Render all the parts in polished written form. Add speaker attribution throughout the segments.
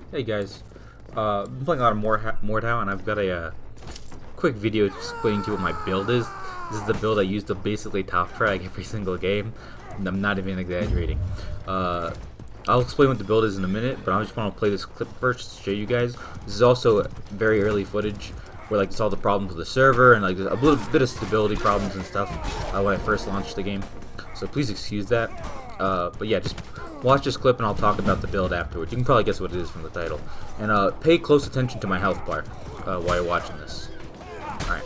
Speaker 1: Hey guys, I'm playing a lot of Mordhau, and I've got a quick video explaining to you what my build is. This is the build I use to basically top frag every single game. I'm not even exaggerating. I'll explain what the build is in a minute, but I just want to play this clip first to show you guys. This is also very early footage where like all the problems with the server and like a little bit of stability problems and stuff when I first launched the game. So please excuse that. But yeah, just watch this clip and I'll talk about the build afterwards. You can probably guess what it is from the title. And pay close attention to my health bar while you're watching this. Alright.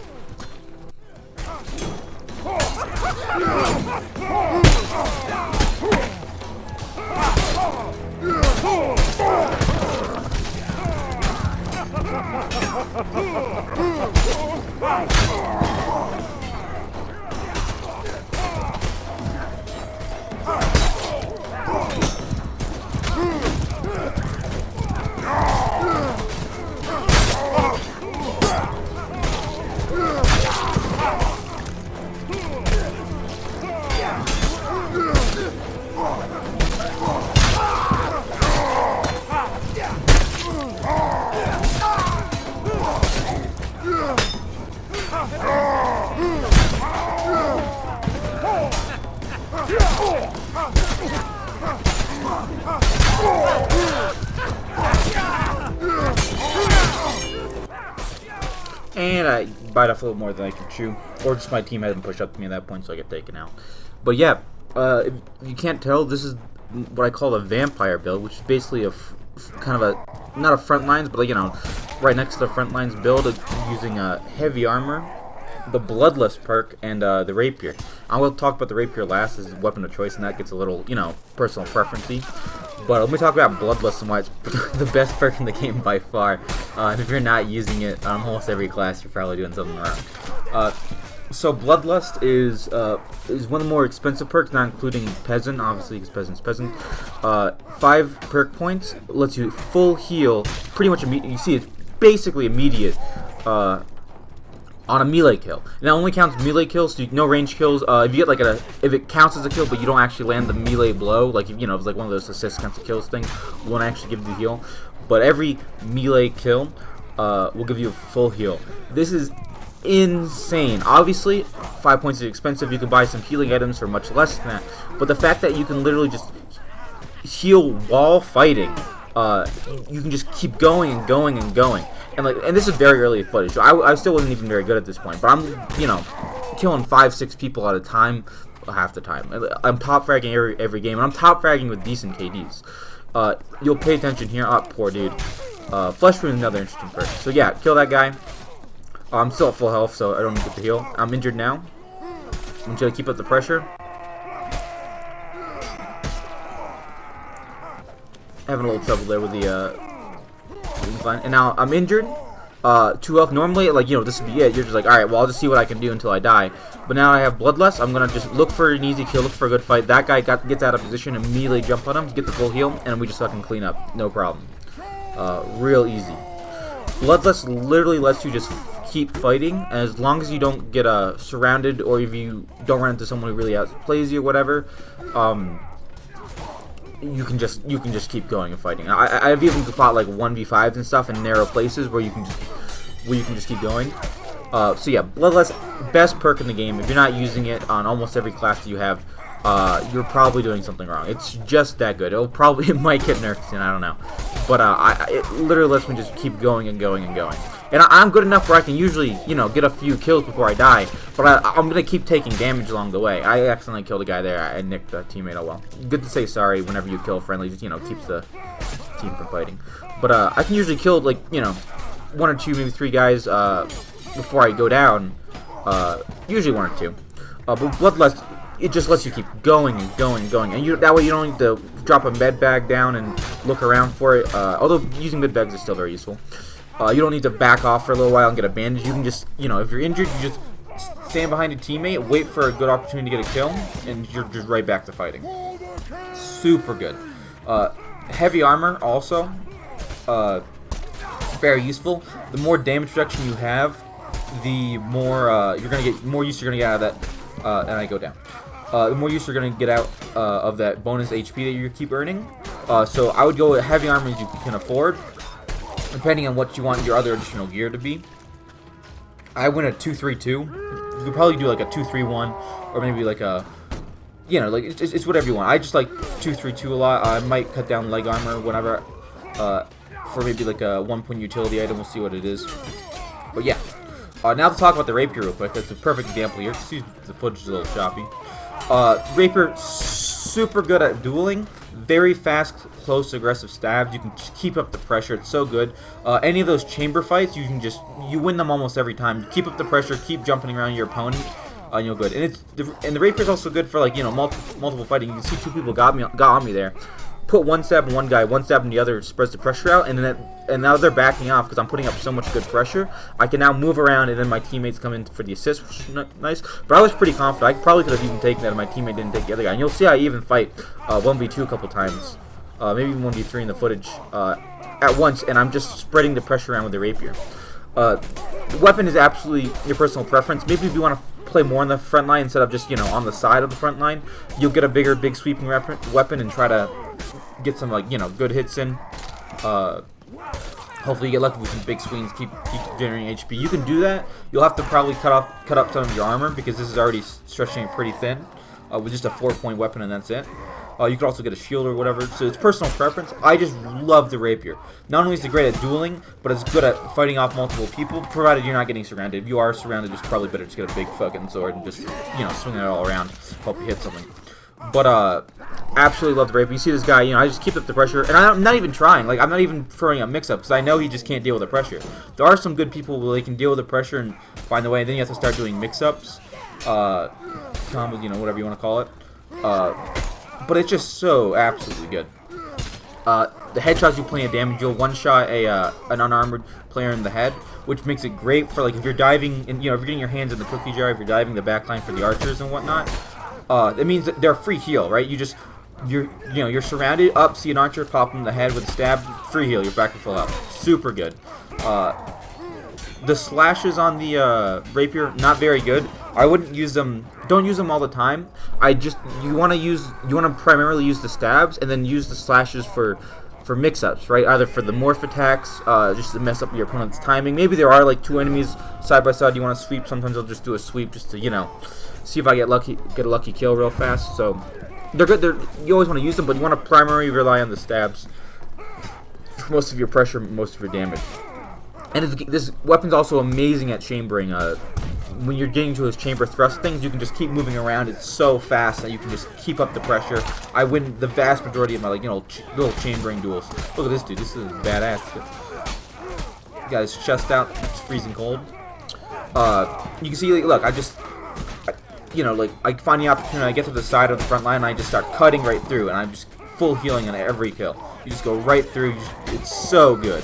Speaker 1: And I bite off a little more than I can chew, or just my team hasn't pushed up to me at that point, so I get taken out. But yeah, if you can't tell, this is what I call a vampire build, which is basically a kind of a not a front lines, but like, you know, right next to the front lines build, using heavy armor, the Bloodlust perk, and the Rapier. I will talk about the Rapier last as a weapon of choice, and that gets a little, you know, personal preference-y. But let me talk about Bloodlust and why it's the best perk in the game by far. And if you're not using it on almost every class, you're probably doing something wrong. So Bloodlust is one of the more expensive perks, not including Peasant, obviously, because Peasant's Peasant. 5 perk points, lets you full heal, pretty much immediate. You see, it's basically immediate on a melee kill. And that only counts melee kills, so no range kills. If you get like if it counts as a kill, but you don't actually land the melee blow, like if, you know, it's like one of those assist counts as kills things, won't actually give you the heal. But every melee kill will give you a full heal. This is insane. Obviously, 5 points is expensive. You can buy some healing items for much less than that. But the fact that you can literally just heal while fighting, you can just keep going and going and going. And this is very early footage. So I still wasn't even very good at this point. But I'm, you know, killing 5-6 people at a time, half the time. I'm top fragging every game, and I'm top fragging with decent KDs. You'll pay attention here. Oh, poor dude. Flesh Wound is another interesting perk. So yeah, kill that guy. I'm still at full health, so I don't get the heal. I'm injured now. I'm just gonna keep up the pressure. Having a little trouble there with the fine. And now I'm injured. 2 health. Normally, like, you know, this would be it. You're just like, alright, well, I'll just see what I can do until I die. But now I have Bloodlust. I'm gonna just look for an easy kill, look for a good fight. That guy gets out of position, immediately jump on him, get the full heal, and we just fucking clean up. No problem. Real easy. Bloodlust literally lets you just keep fighting, and as long as you don't get surrounded, or if you don't run into someone who really outplays you or whatever, you can just keep going and fighting. I've even fought like 1v5s and stuff in narrow places where you can just keep going. So yeah, Bloodlust, best perk in the game. If you're not using it on almost every class that you have, you're probably doing something wrong. It's just that good. It might get nerfed soon, I don't know. But it literally lets me just keep going and going and going. And I'm good enough where I can usually, you know, get a few kills before I die. But I'm going to keep taking damage along the way. I accidentally killed a guy there. I nicked a teammate, oh well. Good to say sorry whenever you kill a friendly. Just, you know, keeps the team from fighting. But I can usually kill, like, you know, 1 or 2, maybe 3 guys before I go down. Usually 1 or 2. But Bloodlust, it just lets you keep going and going and going. And that way you don't need to drop a med bag down and look around for it. Although using med bags is still very useful. You don't need to back off for a little while and get a bandage. You can just, you know, if you're injured, you just stand behind a teammate, wait for a good opportunity to get a kill, and you're just right back to fighting. Super good. Heavy armor also, very useful. The more damage reduction you have, the more you're gonna get, more use you're gonna get out of that. And I go down. The more use you're gonna get out of that bonus HP that you keep earning, So I would go with heavy armor as you can afford, depending on what you want your other additional gear to be. I went a 2-3-2. You could probably do like a 2-3-1, or maybe like a, you know, like it's whatever you want. I just like 2-3-2 a lot. I might cut down leg armor, whatever, for maybe like a 1-point utility item. We'll see what it is. But yeah, now to talk about the Rapier real quick. That's a perfect example here. Excuse me, the footage is a little choppy. Rapier, super good at dueling. Very fast, close, aggressive stabs. You can just keep up the pressure. It's so good. Any of those chamber fights, you win them almost every time. Keep up the pressure. Keep jumping around your opponent. And you're good. And the Rapier's also good for, like, you know, multiple fighting. You can see 2 people got on me there. Put 1 stab in one guy, 1 stab in the other, spreads the pressure out, and now they're backing off because I'm putting up so much good pressure. I can now move around, and then my teammates come in for the assist, which is nice. But I was pretty confident. I probably could have even taken that if my teammate didn't take the other guy. And you'll see I even fight 1v2 a couple times, maybe even 1v3 in the footage at once, and I'm just spreading the pressure around with the Rapier. The weapon is absolutely your personal preference. Maybe if you want to play more on the front line instead of just, you know, on the side of the front line, you'll get a big sweeping weapon and try to get some, like, you know, good hits in. Hopefully you get lucky with some big swings, keep generating HP. You can do that. You'll have to probably cut up some of your armor because this is already stretching it pretty thin with just a 4-point weapon, and that's it. You could also get a shield or whatever, so it's personal preference. I just love the Rapier. Not only is it great at dueling, but it's good at fighting off multiple people, provided you're not getting surrounded. If you are surrounded, it's probably better to just get a big fucking sword and just, you know, swing it all around, hope you hit something. But absolutely love the Rapier. You see this guy, you know, I just keep up the pressure, and I'm not even trying. Like, I'm not even throwing a mix-up because I know he just can't deal with the pressure. There are some good people where they can deal with the pressure and find the way, and then you have to start doing mix-ups, combos, you know, whatever you want to call it. But it's just so absolutely good. The headshots do plenty of damage. You'll one-shot an unarmored player in the head, which makes it great for, like, if you're diving, and, you know, if you're getting your hands in the cookie jar, if you're diving the backline for the archers and whatnot. It means that they're free heal, right? You're surrounded, up, see an archer, pop him in the head with a stab, free heal, you're back to full health. Super good. The slashes on the Rapier, not very good. I wouldn't use them. Don't use them all the time. You want to primarily use the stabs and then use the slashes for mix-ups, right? Either for the morph attacks, just to mess up your opponent's timing. Maybe there are like 2 enemies side by side. You want to sweep. Sometimes I'll just do a sweep just to, you know, see if I get a lucky kill real fast. So they're good. You always want to use them, but you want to primarily rely on the stabs for most of your pressure, most of your damage. And this weapon's also amazing at chambering. When you're getting to his chamber thrust things, you can just keep moving around. It's so fast that you can just keep up the pressure. I win the vast majority of my, like, you know, little chambering duels. Look at this dude. This is badass. Got his chest out. It's freezing cold. You can see, like, look, you know, like, I find the opportunity. I get to the side of the front line, and I just start cutting right through, and I'm just full healing on every kill. You just go right through. It's so good.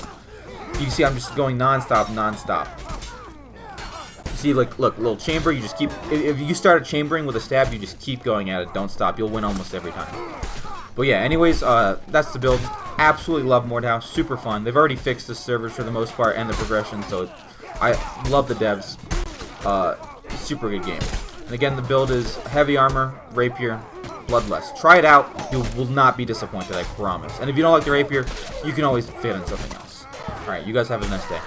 Speaker 1: You can see I'm just going non-stop. See, like, look, little chamber, you just keep, if you start chambering with a stab, you just keep going at it, don't stop, you'll win almost every time. But yeah, anyways, that's the build. Absolutely love Mordhau, super fun. They've already fixed the servers for the most part and the progression, so I love the devs. Super good game. And again, the build is heavy armor, Rapier, Bloodlust. Try it out, you will not be disappointed, I promise. And if you don't like the Rapier, you can always fit in something else. Alright, you guys have a nice day.